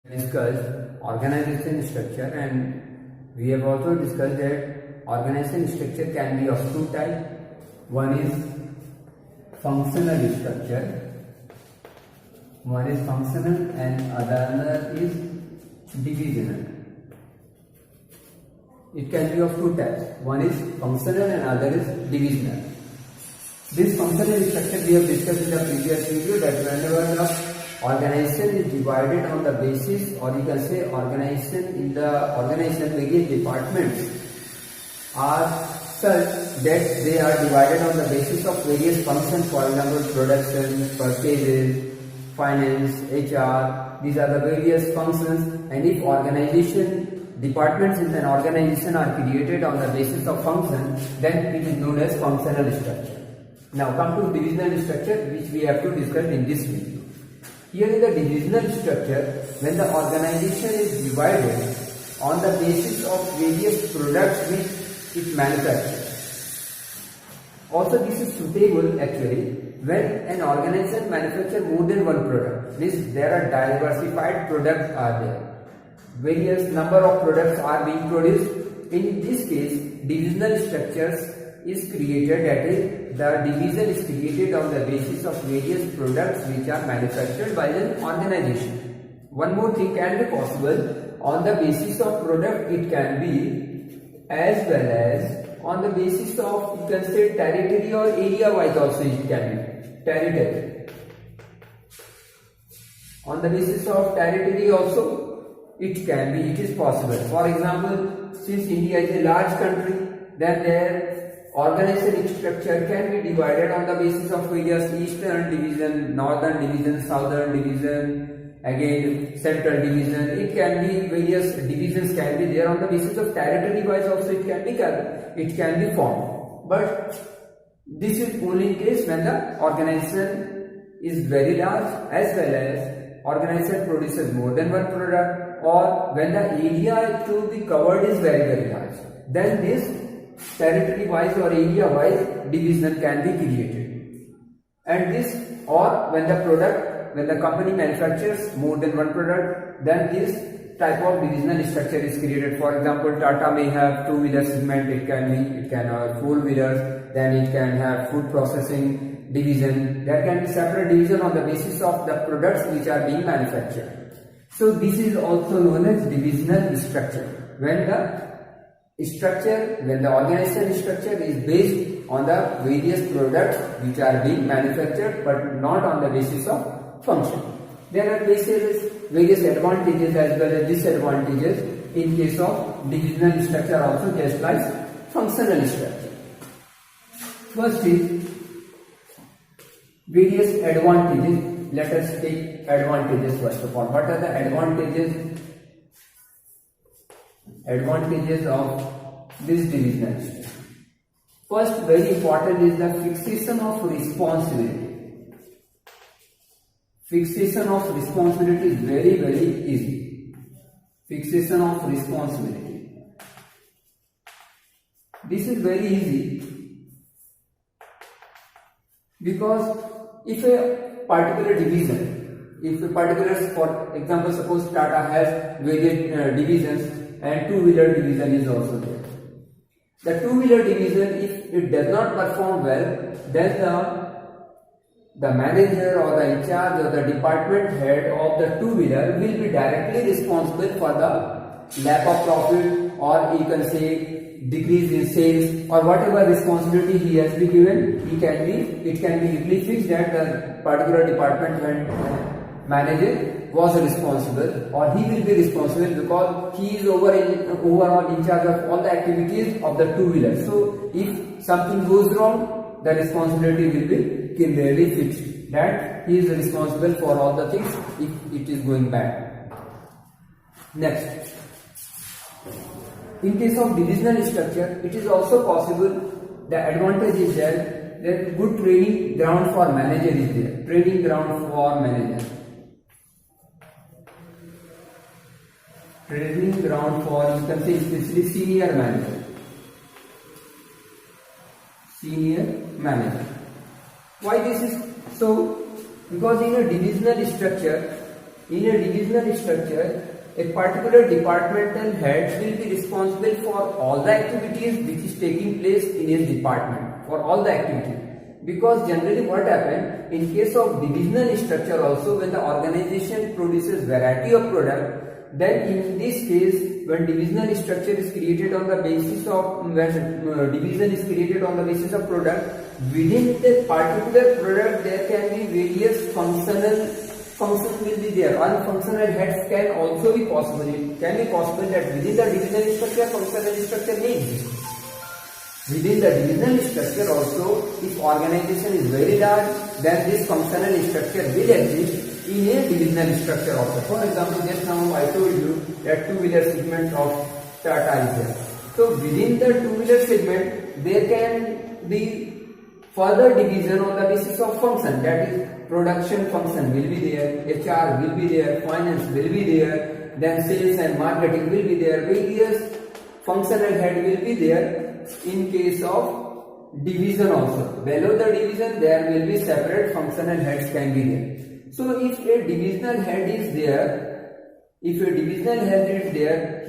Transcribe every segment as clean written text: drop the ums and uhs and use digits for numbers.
discussed organization structure, and we have also discussed that organization structure can be of two types. One is functional structure, and other is divisional. It can be of two types. One is functional and other is divisional. This functional structure we have discussed in the previous video, that whenever the organization is divided on the basis, or you can say organization various departments are such that they are divided on the basis of various functions. For example, production, purchases, finance, HR. These are the various functions, and if departments in an organization are created on the basis of function, then it is known as functional structure. Now come to divisional structure, which we have to discuss in this video. Here in the divisional structure, when the organization is divided on the basis of various products which it manufactures. Also this is suitable actually when an organization manufactures more than one product. Means there are diversified products are there. Various number of products are being produced. In this case, divisional structures is created, that is, the division is created on the basis of various products which are manufactured by an organization. One more thing can be possible on the basis of product, it can be, as well as on the basis of, you can say, territory or area wise also it can be. Territory. On the basis of territory also it can be, it is possible. For example, since India is a large country, then their organization structure can be divided on the basis of various eastern division, northern division, southern division, again central division. It can be various divisions can be there on the basis of territory wise also it can be formed. But this is only in case when the organization is very large, as well as organization produces more than one product, or when the area to be covered is very large. Then this territory wise or area wise division can be created. And this, or when the company manufactures more than one product, then this type of divisional structure is created. For example, Tata may have two-wheeler segment, it can have four-wheelers, then it can have food processing division. There can be separate division on the basis of the products which are being manufactured. So this is also known as divisional structure. When the organization structure is based on the various products which are being manufactured, but not on the basis of function. There are various advantages as well as disadvantages in case of divisional structure also, just like functional structure. First is various advantages. Let us take advantages first of all. What are the advantages of this divisional structure? First, very important is the fixation of responsibility. Fixation of responsibility is very easy. Fixation of responsibility. This is very easy because if a particular division, for example, suppose Tata has various divisions and two-wheeler division is also there. The two-wheeler division, if it does not perform well, then the manager or the in charge or the department head of the two-wheeler will be directly responsible for the lack of profit, or you can say decrease in sales, or whatever responsibility he has been given. It can be easily fixed that the particular department manager was responsible, or he will be responsible because he is overall in charge of all the activities of the two-wheeler. So if something goes wrong, the responsibility will be clearly fixed, that he is responsible for all the things if it is going bad. Next, in case of divisional structure, it is also possible. The advantage is that good training ground for manager is there. Training ground for manager. Training ground for, you can say, especially senior manager. Senior manager. Why this is so? Because in a divisional structure, In a divisional structure, a particular departmental head will be responsible for all the activities which is taking place in his department, for all the activities. Because generally what happens in case of divisional structure also, when the organization produces variety of product, then in this case when divisional structure is created on the basis of division is created on the basis of product, within the particular product there can be various functions will be there, and functional heads can also be possible. It can be possible that within the divisional structure functional structure may exist. Within the divisional structure also, if organization is very large, then this functional structure will exist in a divisional structure also. For example, just now I told you that two-wheeler segment of Tata is there. So within the two-wheeler segment, there can be further division on the basis of function. That is, production function will be there, HR will be there, finance will be there, then sales and marketing will be there, various functional head will be there. In case of division also, below the division there will be separate functional heads can be there. So if a divisional head is there,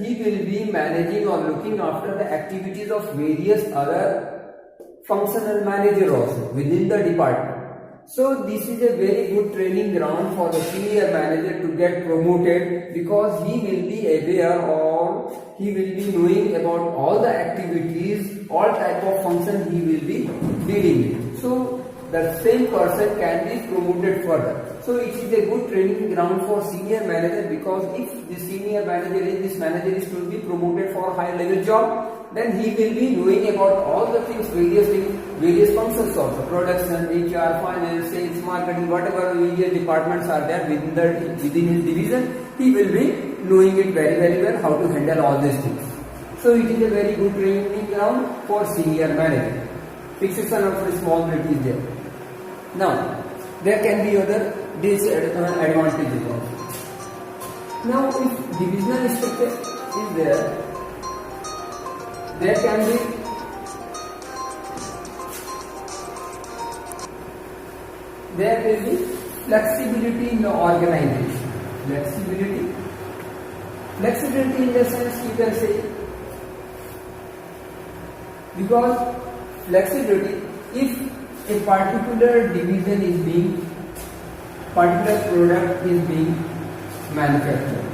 he will be managing or looking after the activities of various other functional manager also within the department. So this is a very good training ground for the senior manager to get promoted, because he will be aware or he will be knowing about all the activities, all type of function he will be dealing with. So the same person can be promoted further. So it is a good training ground for senior manager, because if the senior manager is, this manager is to be promoted for high level job, then he will be knowing about all the things, various functions also, production, HR, finance, sales, marketing, whatever various departments are there within his division, he will be knowing it very well how to handle all these things. So it is a very good training ground for senior manager. Fixation of responsibility is there. Now there can be other disadvantages also. Now if divisional structure is there can be flexibility in the organization. Flexibility in the sense you can say, because flexibility, if a particular division is being, particular product is being manufactured,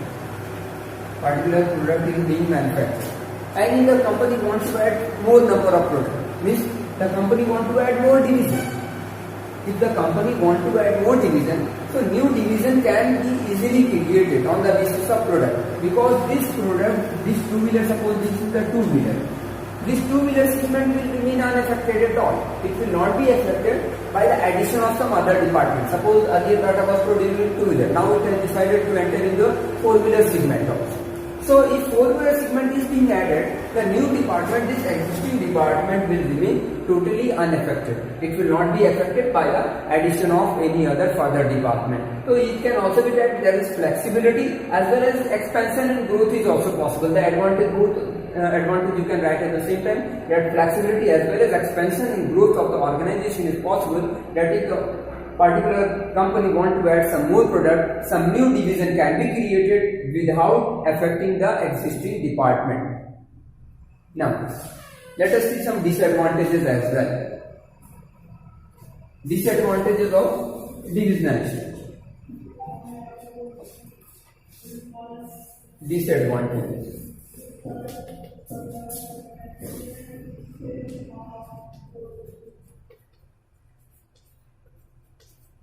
and the company wants to add more number of products, means the company wants to add more division. If the company wants to add more division, so new division can be easily created on the basis of product, because this product, this two-wheeler, suppose this is the two-wheeler, this two-wheeler segment will remain unaffected at all. It will not be affected by the addition of some other department. Suppose earlier Tata was producing two-wheeler, now it has decided to enter in the four-wheeler segment also. So if four-wheeler segment is being added, the new department, this existing department will remain totally unaffected. It will not be affected by the addition of any other further department. So it can also be that there is flexibility as well as expansion and growth is also possible. The advantage you can write at the same time, that flexibility as well as expansion and growth of the organization is possible, that if the particular company want to add some more product, some new division can be created without affecting the existing department. Now, let us see some disadvantages as well. Disadvantages of divisional structure. Disadvantages.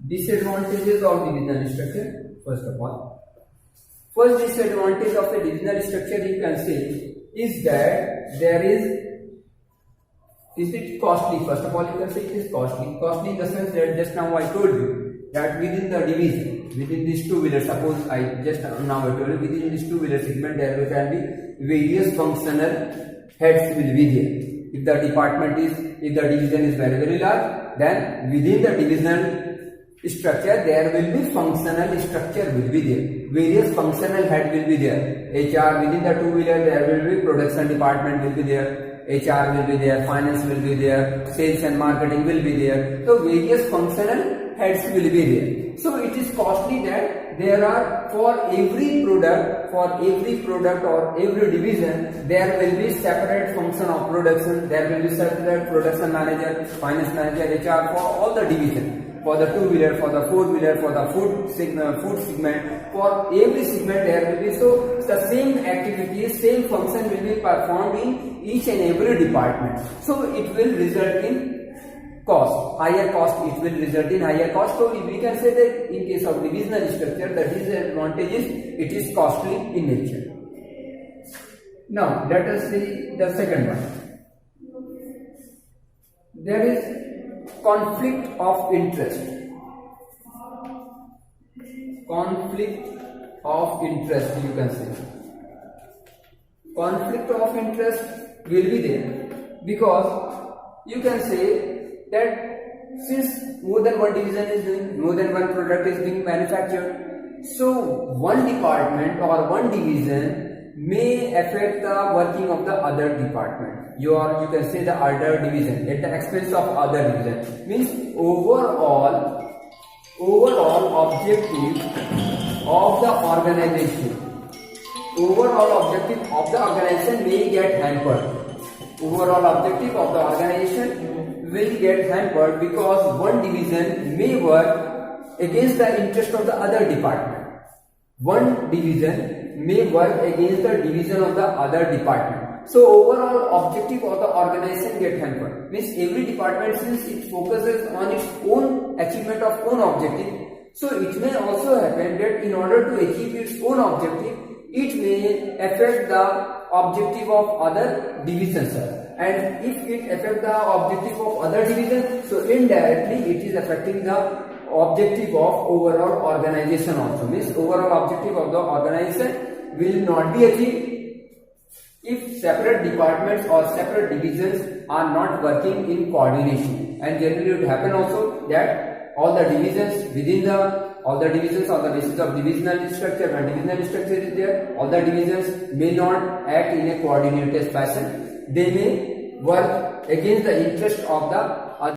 Disadvantages of divisional structure. First of all, first disadvantage of a divisional structure you can say is that there is it costly? First of all, you can say it is costly. Costly in the sense that just now I told you that within the division, within this two-wheeler, suppose I just now I told you within this two-wheeler segment there can be various functional heads will be there. If the department is, if the division is very large, then within the divisional structure there will be functional structure will be there. Various functional head will be there. HR within the two-wheeler there will be production department will be there. HR will be there, finance will be there, sales and marketing will be there. So various functional heads will be there. So it is costly that there are for every product or every division, there will be separate function of production, there will be separate production manager, finance manager, HR for all the division. For the two-wheeler, for the four-wheeler, for the food segment, for every segment there will be. So the same activities, same function will be performed in each and every department. So it will result in cost, higher cost. It will result in higher cost. So we can say that in case of divisional structure, the disadvantage is it is costly in nature. Now let us see the second one. There is conflict of interest. Conflict of interest, you can say. Conflict of interest will be there because you can say that since more than one division is doing, more than one product is being manufactured, so one department or one division may affect the working of the other department. You can say the other division at the expense of other division. Means overall objective of the organization. Overall objective of the organization may get hampered. Overall objective of the organization will get hampered because one division may work against the interest of the other department. One division may work against the division of the other department. So overall objective of the organization get hampered. Means every department, since it focuses on its own achievement of own objective, so it may also happen that in order to achieve its own objective, it may affect the objective of other divisions. And if it affects the objective of other divisions, so indirectly it is affecting the objective of overall organization also. Means overall objective of the organization will not be achieved if separate departments or separate divisions are not working in coordination. And generally it happen also that all the divisions within all the divisions on the basis of divisional structure, when divisional structure is there, all the divisions may not act in a coordinated fashion. They may work against the interest of the